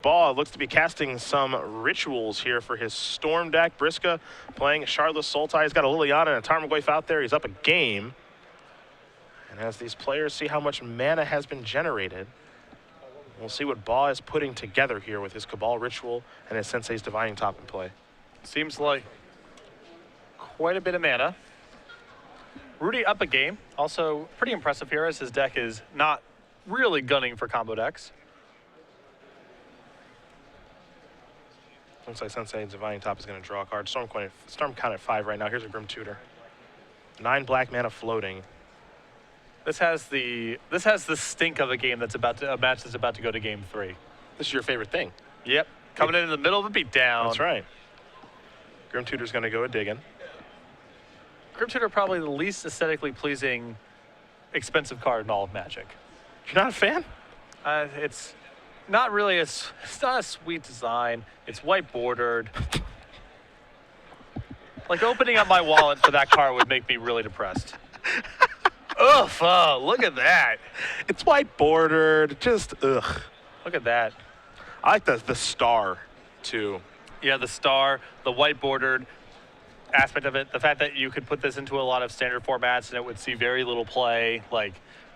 Baugh looks to be casting some rituals here for his Storm deck. Briksza playing Charlotte Sultai. He's got a Liliana and a Tarmogoyf out there. He's up a game. And as these players see how much mana has been generated, we'll see what Baugh is putting together here with his Cabal Ritual and his Sensei's Divining Top in play. Seems like quite a bit of mana. Rudy up a game. Also pretty impressive here as his deck is not really gunning for combo decks. Looks like Sensei's Divining Top is going to draw a card. Storm count at 5 right now. Here's a Grim Tutor. 9 black mana floating. This has the stink of a game that's a match that's about to go to game 3. This is your favorite thing. Yep. Coming in the middle of a beatdown. That's right. Grim Tutor's going to go a digging. Grim Tutor probably the least aesthetically pleasing expensive card in all of Magic. You're not a fan? It's not really it's not a sweet design. It's white bordered. Like opening up my wallet for that card would make me really depressed. Ugh, oh, look at that. It's white bordered, just ugh. Look at that. I like the star too. Yeah, the star, the white bordered aspect of it, the fact that you could put this into a lot of standard formats and it would see very little play. Like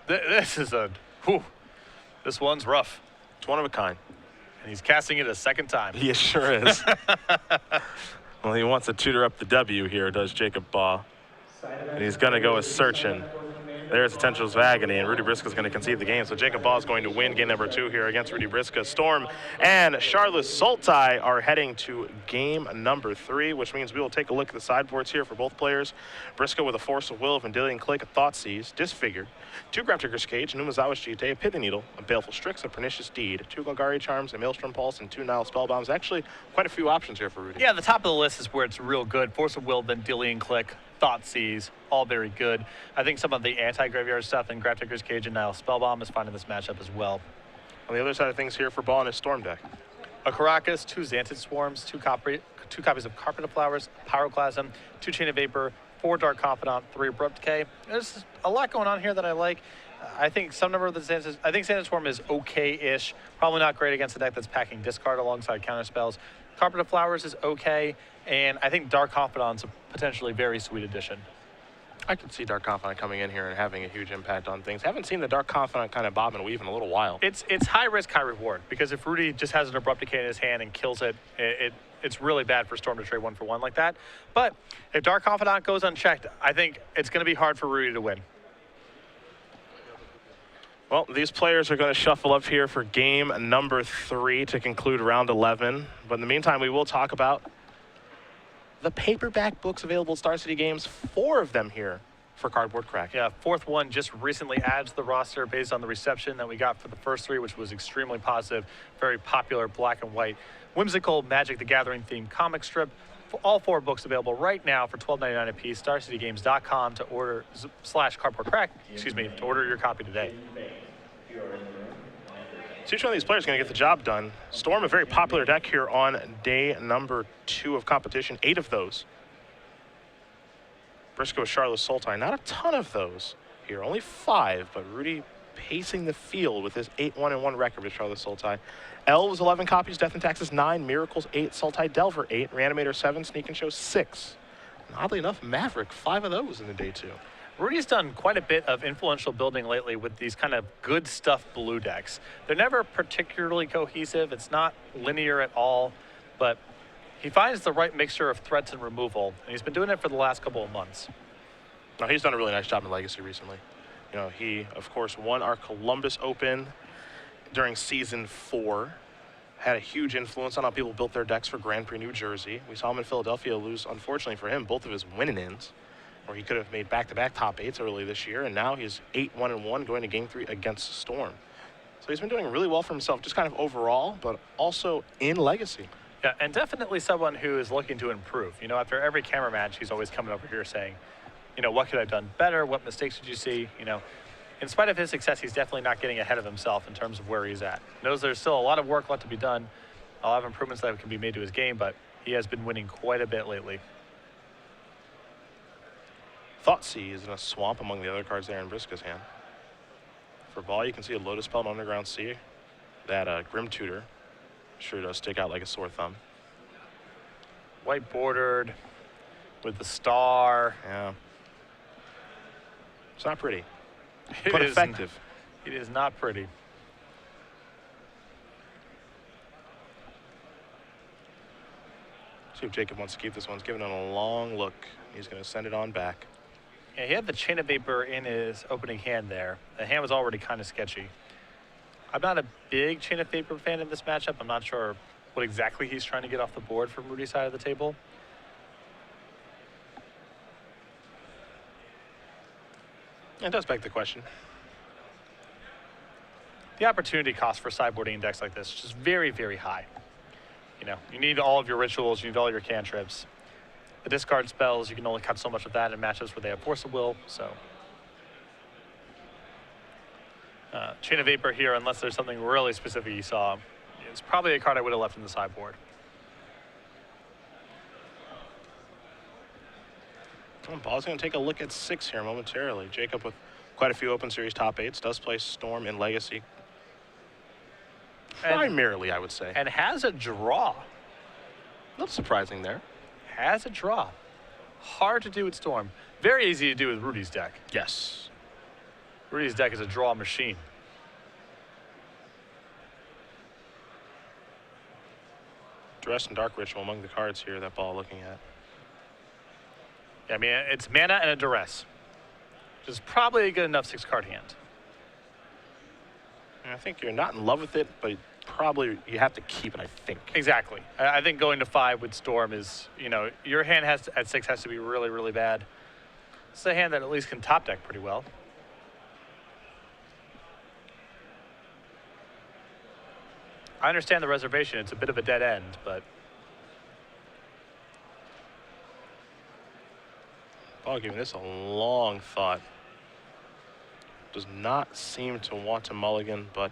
this is this one's rough. It's one of a kind. And he's casting it a second time. He sure is. Well, he wants to tutor up the W here, does Jacob Baugh. And he's going to go with Searchin'. There's Potentials of Agony, and Rudy Briksza is going to concede the game. So Jacob Baugh is going to win game number 2 here against Rudy Briksza. Storm and Charlotte Sultai are heading to game number 3, which means we will take a look at the sideboards here for both players. Briksza with a Force of Will, Vendilion Click, a Thoughtseize, Disfigured, 2 Grafdigger's Cage, a Numazawa's Jite, a Pithing Needle, a Baleful Strix, a Pernicious Deed, 2 Golgari Charms, a Maelstrom Pulse, and 2 Nile Spellbombs. Actually, quite a few options here for Rudy. Yeah, the top of the list is where it's real good. Force of Will, Vendilion Click, Thoughtseize, all very good. I think some of the anti-graveyard stuff in Grafdigger's Cage and Nile Spellbomb is fine in this matchup as well. On the other side of things here for Baugh in his Storm deck. A Caracas, 2 Xantid Swarms, 2 copies of Carpet of Flowers, Pyroclasm, 2 Chain of Vapor, 4 Dark Confidant, 3 Abrupt Decay. There's a lot going on here that I like. I think some number of the Xantid, I think Xantid Swarm is okay-ish. Probably not great against a deck that's packing discard alongside counter spells. Carpet of Flowers is okay, and I think Dark Confidant's a potentially very sweet addition. I could see Dark Confidant coming in here and having a huge impact on things. Haven't seen the Dark Confidant kind of bob and weave in a little while. It's high risk, high reward, because if Rudy just has an Abrupt Decay in his hand and kills it, it's really bad for Storm to trade 1-for-1 like that. But if Dark Confidant goes unchecked, I think it's going to be hard for Rudy to win. Well, these players are going to shuffle up here for game number 3 to conclude round 11. But in the meantime, we will talk about the paperback books available at Star City Games, 4 of them here for Cardboard Crack. Yeah, 4th one just recently adds to the roster based on the reception that we got for the first 3, which was extremely positive, very popular black and white, whimsical Magic the Gathering themed comic strip. For all 4 books available right now for $12.99 a piece, StarCityGames.com to order /Cardboard Crack, to order your copy today. So each one of these players is going to get the job done. Storm, a very popular deck here on day number 2 of competition. 8 of those. Briksza with Charlotte Sultai. Not a ton of those here. Only 5, but Rudy pacing the field with his 8-1-1 record with Charlotte Sultai. Elves, 11 copies. Death and Taxes, 9. Miracles, 8. Sultai Delver, 8. Reanimator, 7. Sneak and Show, 6. And oddly enough, Maverick, 5 of those in the day 2. Rudy's done quite a bit of influential building lately with these kind of good stuff blue decks. They're never particularly cohesive. It's not linear at all, but he finds the right mixture of threats and removal, and he's been doing it for the last couple of months. Now, he's done a really nice job in Legacy recently. You know, he, of course, won our Columbus Open during Season 4. Had a huge influence on how people built their decks for Grand Prix New Jersey. We saw him in Philadelphia lose, unfortunately for him, both of his winning-ins, where he could have made back-to-back top 8s early this year, and now he's 8-1-1 going to game 3 against Storm. So he's been doing really well for himself, just kind of overall, but also in Legacy. Yeah, and definitely someone who is looking to improve. You know, after every camera match, he's always coming over here saying, you know, what could I have done better? What mistakes did you see? You know, in spite of his success, he's definitely not getting ahead of himself in terms of where he's at. Knows there's still a lot of work left to be done, a lot of improvements that can be made to his game, but he has been winning quite a bit lately. Thoughtseize in a swamp among the other cards there in Briksza's hand. For Baugh, you can see a Lotus Spell and Underground Sea, that Grim Tutor, Sure does stick out like a sore thumb. White bordered with the star. Yeah. It's not pretty, It but is- effective. It is not pretty. See if Jacob wants to keep this one. He's giving it a long look. He's going to send it on back. Yeah, he had the chain of vapor in his opening hand there. The hand was already kind of sketchy. I'm not a big chain of vapor fan in this matchup. I'm not sure what exactly he's trying to get off the board from Rudy's side of the table. It does beg the question. The opportunity cost for sideboarding decks like this is just very, very high. You know, you need all of your rituals, you need all your cantrips. The discard spells, you can only cut so much of that in matchups where they have Force of Will, so. Chain of Vapor here, unless there's something really specific you saw, it's probably a card I would have left in the sideboard. Baugh's going to take a look at 6 here momentarily. Jacob with quite a few Open Series top 8s, does play Storm in Legacy. Primarily, I would say. And has a draw. Not surprising there. Has a draw. Hard to do with Storm. Very easy to do with Rudy's deck. Yes. Rudy's deck is a draw machine. Duress and Dark Ritual among the cards here that Baugh looking at. Yeah, I mean, it's mana and a Duress, which is probably a good enough 6-card hand. And I think you're not in love with it, but probably you have to keep it, I think. Exactly. I think going to 5 with Storm is, you know, your hand has to, at 6 has to be really, really bad. It's a hand that at least can top deck pretty well. I understand the reservation. It's a bit of a dead end, but Baugh giving this a long thought. Does not seem to want to mulligan, but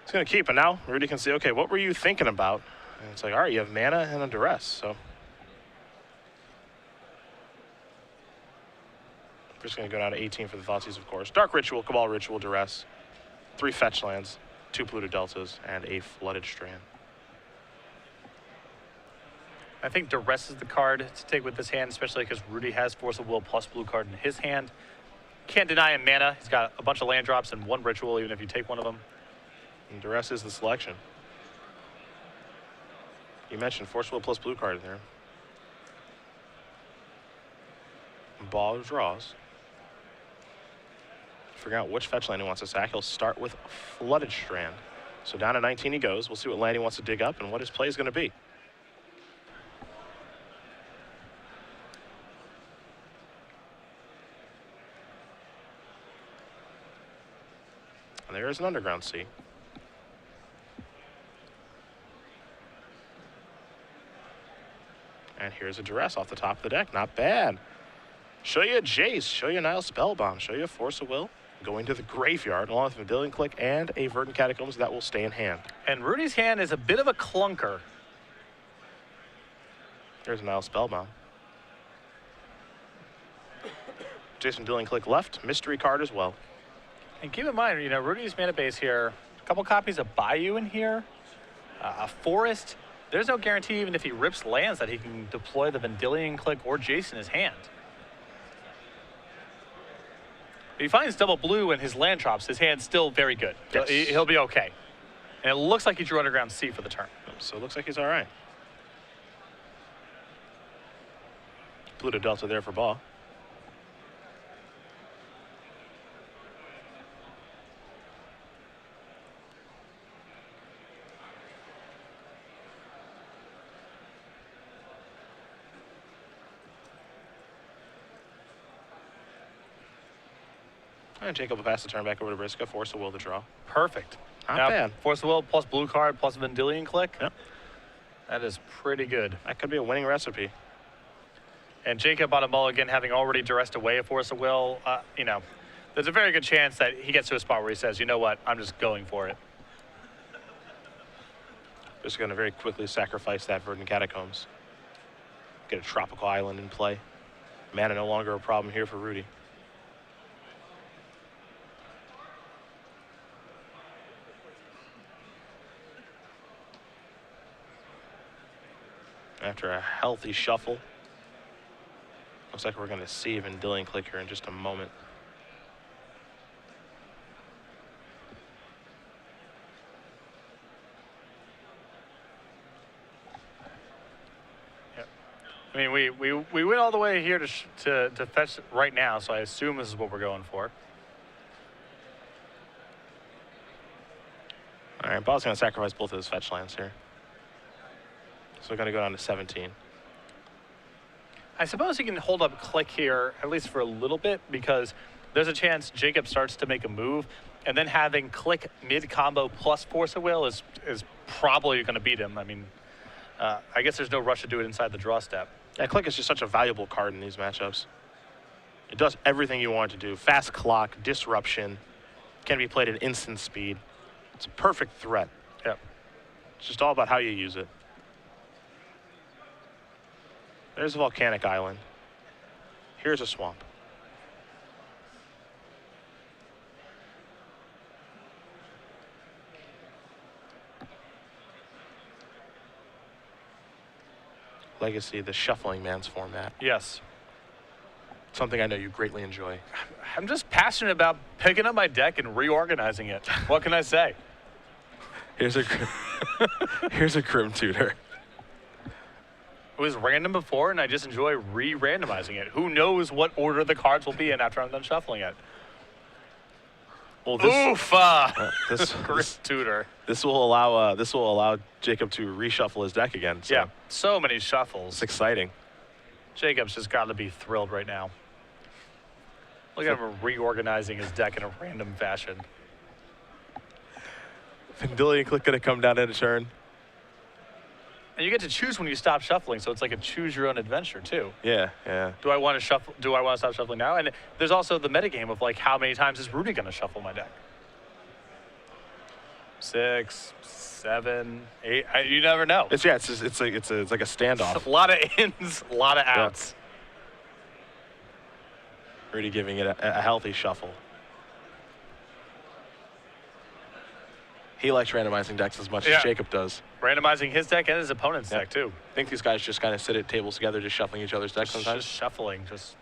he's going to keep it now. Rudy can say, okay, what were you thinking about? And it's like, all right, you have mana and a Duress, so. We're just going to go down to 18 for the Thoughtseize, of course. Dark Ritual, Cabal Ritual, Duress. 3 fetch lands, 2 polluted deltas, and a flooded strand. I think Duress is the card to take with this hand, especially because Rudy has Force of Will plus blue card in his hand. Can't deny him mana. He's got a bunch of land drops and 1 ritual, even if you take one of them. And Duress is the selection. You mentioned Force of Will plus blue card there. Baugh draws. Figuring out which fetch land he wants to sack. He'll start with Flooded Strand. So down to 19 he goes. We'll see what land he wants to dig up and what his play is going to be. And there's an Underground Sea. And here's a Duress off the top of the deck. Not bad. Show you a Jace. Show you a Nile Spellbomb. Show you a Force of Will. Going to the graveyard along with a Vendilion Click and a Verdant Catacombs that will stay in hand. And Rudy's hand is a bit of a clunker. There's a Nile Spellbomb. Jason Vendilion Click left. Mystery card as well. And keep in mind, you know, Rudy's mana base here, a couple copies of Bayou in here, a Forest. There's no guarantee even if he rips lands that he can deploy the Vendilion Click or Jace in his hand. If he finds double blue and his land drops, his hand's still very good. Yes. He'll be okay. And it looks like he drew Underground Sea for the turn. So it looks like he's all right. Pluto Delta there for Baugh. And Jacob will pass the turn back over to Briksza. Force of Will to draw. Perfect. Not Now, bad. Force of Will plus blue card plus Vendilion Click. Yep. That is pretty good. That could be a winning recipe. And Jacob on a mulligan, having already duressed away a Force of Will, you know, there's a very good chance that he gets to a spot where he says, you know what, I'm just going for it. Just going to very quickly sacrifice that Verdant Catacombs. Get a tropical island in play. Mana no longer a problem here for Rudy. after a healthy shuffle. Looks like we're going to save and Dillian click here in just a moment. I mean, we went all the way here to fetch right now, so I assume this is what we're going for. All right, Baugh's going to sacrifice both of his fetch lands here. So we're going to go down to 17. I suppose he can hold up click here, at least for a little bit, because there's a chance Jacob starts to make a move, and then having click mid-combo plus Force of Will is probably going to beat him. I mean, I guess there's no rush to do it inside the draw step. Yeah, click is just such a valuable card in these matchups. It does everything you want it to do. Fast clock, disruption, can be played at instant speed. It's a perfect threat. Yep. It's just all about how you use it. There's a volcanic island. Here's a swamp. Legacy, the Shuffling Man's format. Yes. Something I know you greatly enjoy. I'm just passionate about picking up my deck and reorganizing it. What can I say? Here's a here's a Grim Tutor. It was random before, and I just enjoy re-randomizing it. Who knows what order the cards will be in after I'm done shuffling it? Well, this Grim Tutor. This will allow Jacob to reshuffle his deck again. So. Yeah, so many shuffles. It's exciting. Jacob's just got to be thrilled right now. Look at him reorganizing his deck in a random fashion. Dillian click gonna come down in a turn. And you get to choose when you stop shuffling, so it's like a choose your own adventure too. Yeah, yeah. Do I want to shuffle? Do I want to stop shuffling now? And there's also the metagame of like, how many times is Rudy gonna shuffle my deck? 6, 7, 8. You never know. It's like a standoff. A lot of ins, a lot of outs. Yeah. Rudy giving it a healthy shuffle. He likes randomizing decks as much as Jacob does. Randomizing his deck and his opponent's deck too. I think these guys just kind of sit at tables together, just shuffling each other's decks sometimes. Just shuffling, just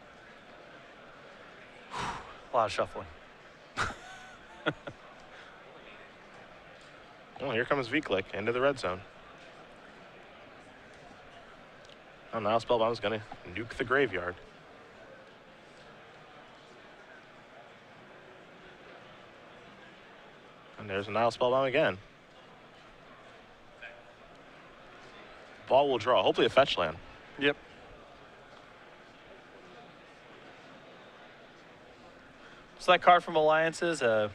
a lot of shuffling. Well, here comes V-Click into the red zone. Oh, now Spellbound's gonna nuke the graveyard. And there's a Nile Spellbound again. Baugh will draw, hopefully a fetch land. Yep. So that card from Alliances, the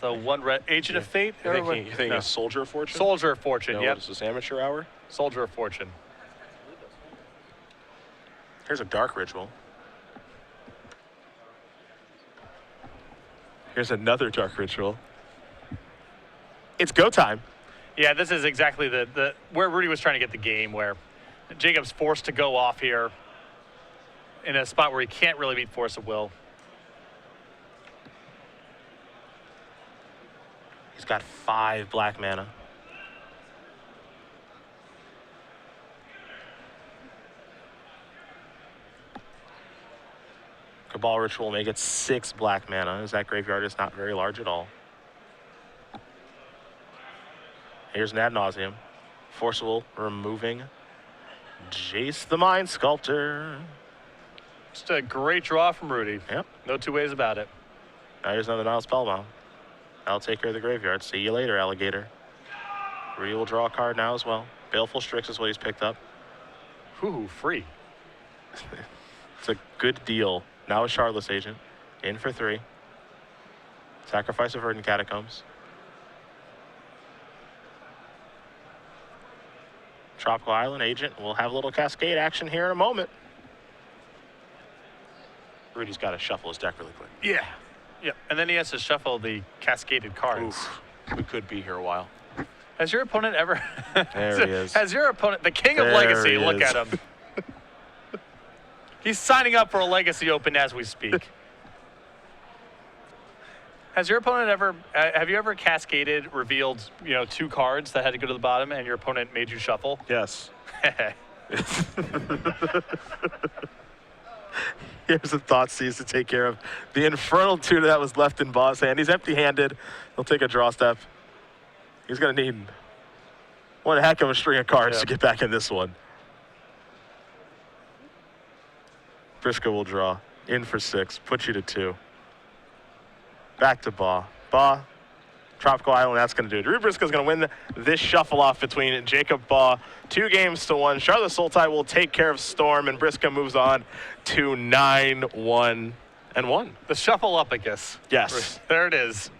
one red Agent of Fate? You're thinking a Soldier of Fortune? Soldier of Fortune, no, yep. This is Amateur Hour? Soldier of Fortune. Here's a Dark Ritual. Here's another Dark Ritual. It's go time. Yeah, this is exactly the where Rudy was trying to get the game, where Jacob's forced to go off here in a spot where he can't really beat Force of Will. He's got 5 black mana. Cabal Ritual may get 6 black mana, as that graveyard is not very large at all. Here's an Ad Nauseam. Forcible, removing Jace the Mind Sculptor. Just a great draw from Rudy. Yep. No two ways about it. Now here's another Nile Spellbound. I'll take care of the graveyard. See you later, alligator. Rudy will draw a card now as well. Baleful Strix is what he's picked up. Ooh, free. It's a good deal. Now a Shardless Agent. In for 3. Sacrifice of Verdant Catacombs. Tropical Island Agent. We'll have a little cascade action here in a moment. Rudy's got to shuffle his deck really quick. Yeah. Yeah. And then he has to shuffle the cascaded cards. Oof. We could be here a while. Has your opponent ever... There he is. Has your opponent... The king of There Legacy, he look is. at him. He's signing up for a Legacy Open as we speak. Has your opponent ever, have you ever cascaded, revealed, 2 cards that had to go to the bottom and your opponent made you shuffle? Yes. Here's a Thoughtseize to take care of the infernal tutor that was left in Baugh's hand. He's empty-handed. He'll take a draw step. He's going to need one heck of a string of cards to get back in this one. Briksza will draw. In for 6. Put you to 2. Back to Baugh. Baugh, Tropical Island, that's going to do it. Rudy Briksza is going to win this shuffle-off between Jacob Baugh. 2-1. Charlotte Sultai will take care of Storm, and Briksza moves on to 9-1-1. The shuffle up, I guess. Yes. There it is.